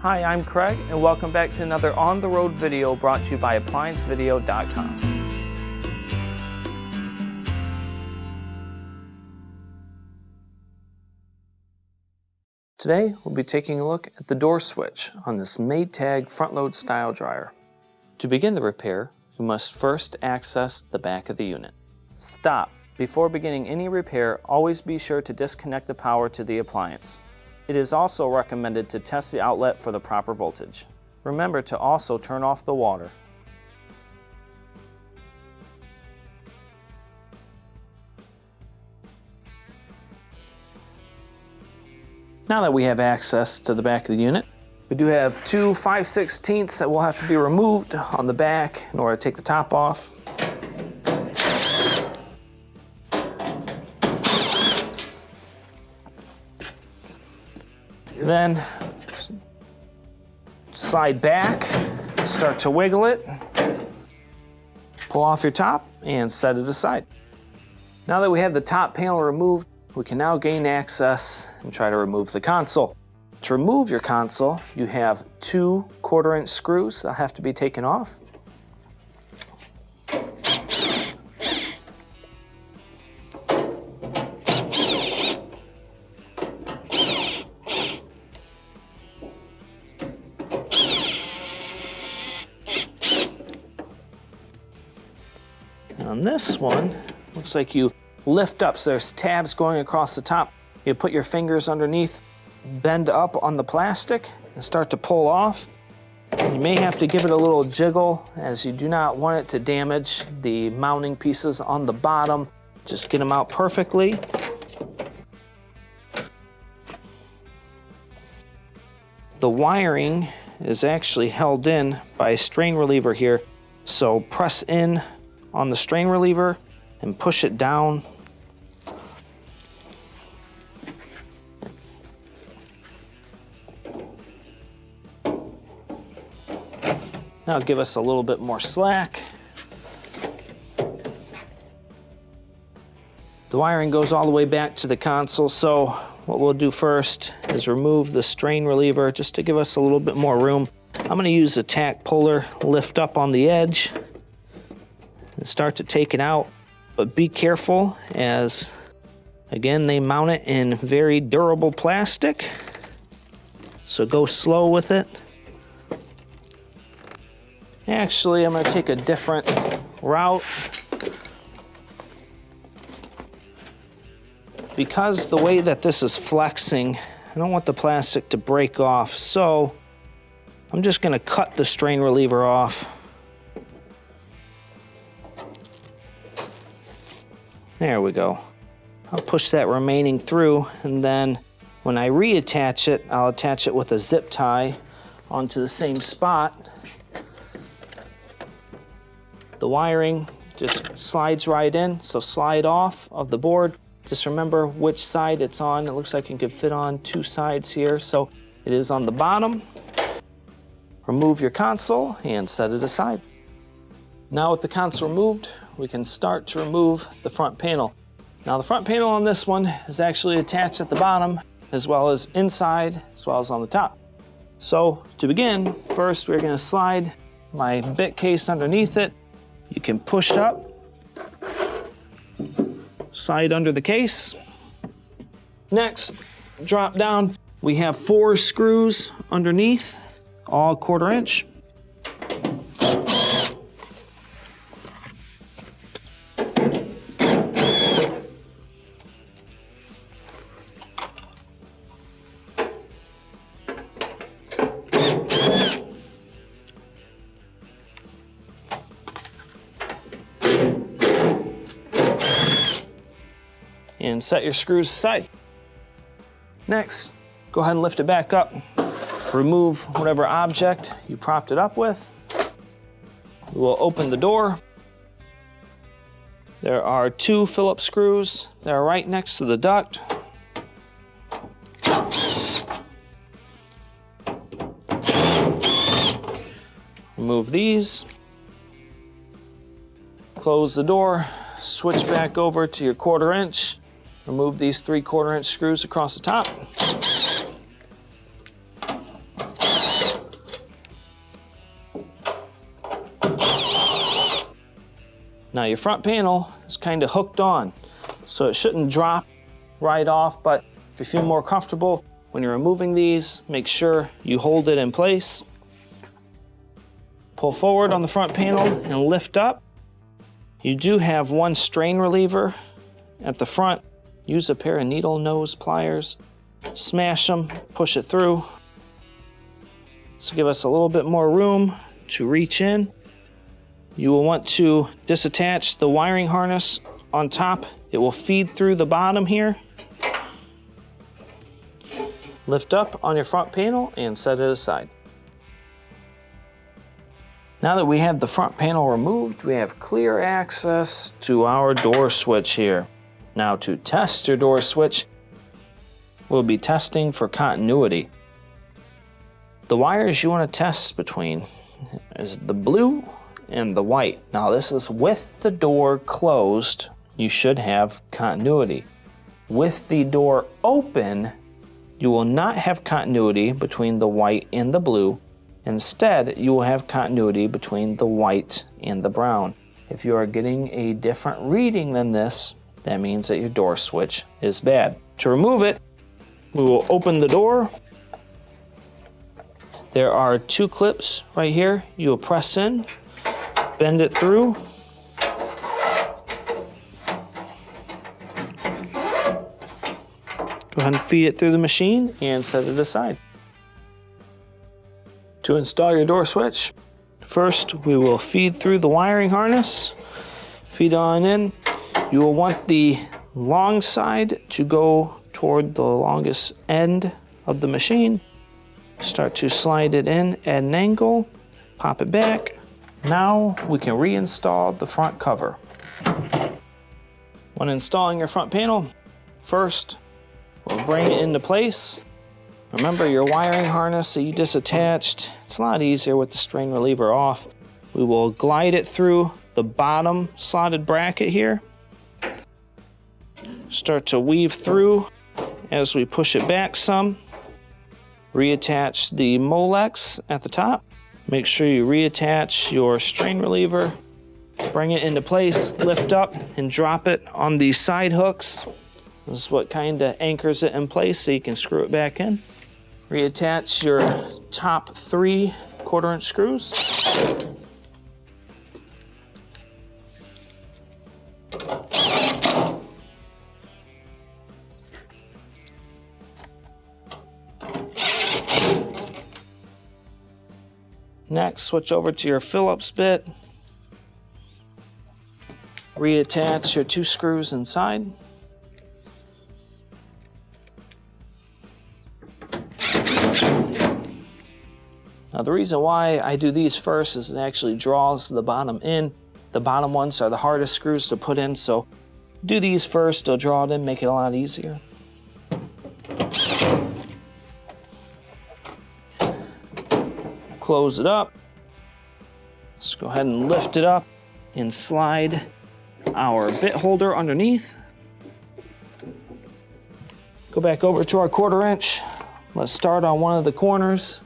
Hi, I'm Craig, and welcome back to another on-the-road video brought to you by ApplianceVideo.com. Today, we'll be taking a look at the door switch on this Maytag front-load style dryer. To begin the repair, you must first access the back of the unit. Stop. Before beginning any repair, always be sure to disconnect the power to the appliance. It is also recommended to test the outlet for the proper voltage. Remember to also turn off the water. Now that we have access to the back of the unit, we do have two 5/16 that will have to be removed on the back in order to take the top off. Then slide back, start to wiggle it, pull off your top and set it aside. Now that we have the top panel removed, we can now gain access and try to remove the console. To remove your console, you have two 1/4" screws that have to be taken off. On this one, looks like you lift up, so there's tabs going across the top. You put your fingers underneath, bend up on the plastic, and start to pull off. You may have to give it a little jiggle, as you do not want it to damage the mounting pieces on the bottom. Just get them out perfectly. The wiring is actually held in by a strain reliever here, so press in on the strain reliever and push it down. Now give us a little bit more slack. The wiring goes all the way back to the console, so what we'll do first is remove the strain reliever just to give us a little bit more room. I'm going to use the tack puller, lift up on the edge, and start to take it out, but be careful as, again, they mount it in very durable plastic, so go slow with it. Actually, I'm going to take a different route. Because the way that this is flexing, I don't want the plastic to break off, so I'm just going to cut the strain reliever off. There we go. I'll push that remaining through, and then when I reattach it, I'll attach it with a zip tie onto the same spot. The wiring just slides right in, so slide off of the board. Just remember which side it's on. It looks like it could fit on two sides here, so it is on the bottom. Remove your console and set it aside. Now with the console removed, we can start to remove the front panel. Now the front panel on this one is actually attached at the bottom, as well as inside, as well as on the top. So to begin, first we're going to slide my bit case underneath it. You can push up, slide under the case. Next, drop down. We have 4 screws underneath, all 1/4". And set your screws aside. Next, go ahead and lift it back up. Remove whatever object you propped it up with. We'll open the door. There are 2 Phillips screws that are right next to the duct. Remove these. Close the door. Switch back over to your 1/4". Remove these 3/4" screws across the top. Now your front panel is kind of hooked on, so it shouldn't drop right off, but if you feel more comfortable when you're removing these, make sure you hold it in place. Pull forward on the front panel and lift up. You do have one strain reliever at the front. Use a pair of needle nose pliers, smash them, push it through. So give us a little bit more room to reach in. You will want to disattach the wiring harness on top. It will feed through the bottom here. Lift up on your front panel and set it aside. Now that we have the front panel removed, we have clear access to our door switch here. Now to test your door switch, we'll be testing for continuity. The wires you want to test between is the blue and the white. Now this is with the door closed, you should have continuity. With the door open, you will not have continuity between the white and the blue. Instead, you will have continuity between the white and the brown. If you are getting a different reading than this, that means that your door switch is bad. To remove it, we will open the door. There are two clips right here. You will press in, bend it through. Go ahead and feed it through the machine and set it aside. To install your door switch, first we will feed through the wiring harness. Feed on in. You will want the long side to go toward the longest end of the machine. Start to slide it in at an angle, pop it back. Now we can reinstall the front cover. When installing your front panel, first we'll bring it into place. Remember your wiring harness that you disattached. It's a lot easier with the strain reliever off. We will glide it through the bottom slotted bracket here. Start to weave through as we push it back some. Reattach the Molex at the top. Make sure you reattach your strain reliever. Bring it into place, lift up and drop it on these side hooks. This is what kind of anchors it in place so you can screw it back in. Reattach your top 3 1/4" screws. Next, switch over to your Phillips bit. Reattach your 2 screws inside. Now the reason why I do these first is it actually draws the bottom in. The bottom ones are the hardest screws to put in, so do these first, they'll draw it in, make it a lot easier. Close it up. Let's go ahead and lift it up and slide our bit holder underneath. Go back over to our 1/4". Let's start on one of the corners.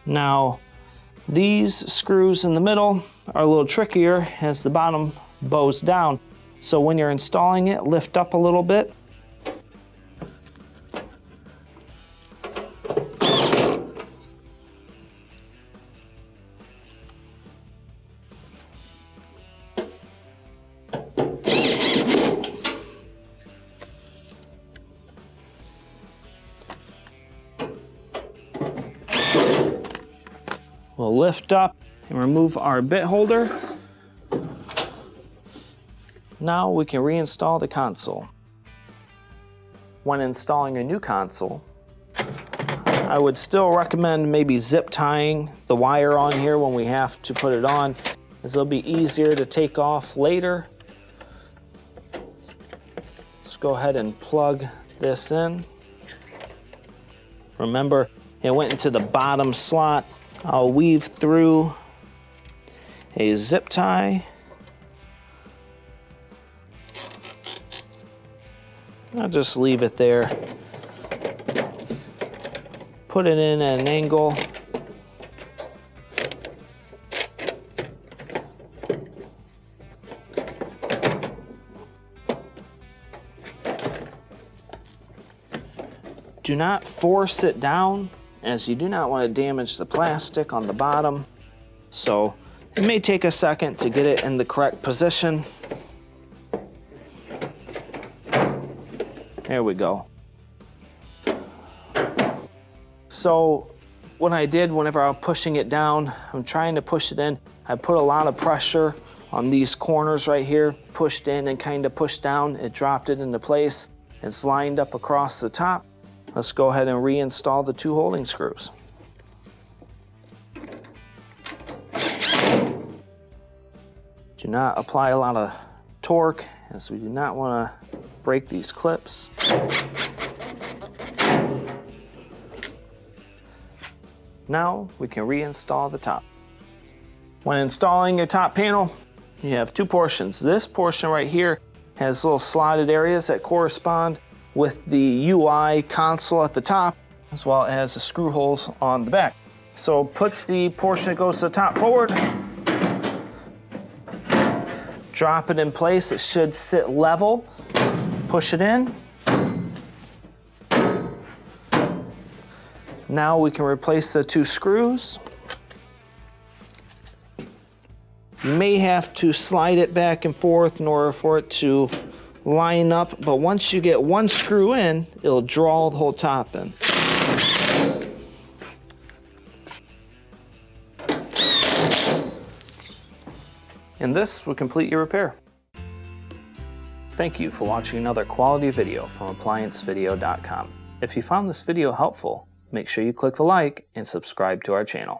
Now, these screws in the middle are a little trickier as the bottom bows down. So when you're installing it, lift up a little bit. We'll lift up and remove our bit holder. Now we can reinstall the console. When installing a new console, I would still recommend maybe zip tying the wire on here when we have to put it on, as it'll be easier to take off later. Let's go ahead and plug this in. Remember, it went into the bottom slot. I'll weave through a zip tie. I'll just leave it there. Put it in at an angle. Do not force it down, as you do not want to damage the plastic on the bottom. So it may take a second to get it in the correct position. There we go. So what I did whenever I'm pushing it down, I'm trying to push it in. I put a lot of pressure on these corners right here, pushed in and kind of pushed down. It dropped it into place. It's lined up across the top. Let's go ahead and reinstall the 2 holding screws. Do not apply a lot of torque, as we do not want to break these clips. Now we can reinstall the top. When installing your top panel, you have 2 portions. This portion right here has little slotted areas that correspond with the UI console at the top, as well as the screw holes on the back. So put the portion that goes to the top forward, drop it in place. It should sit level. Push it in. Now we can replace the 2 screws. You may have to slide it back and forth in order for it to line up, but once you get 1 screw in, it'll draw the whole top in. And this will complete your repair. Thank you for watching another quality video from ApplianceVideo.com. If you found this video helpful, make sure you click the like and subscribe to our channel.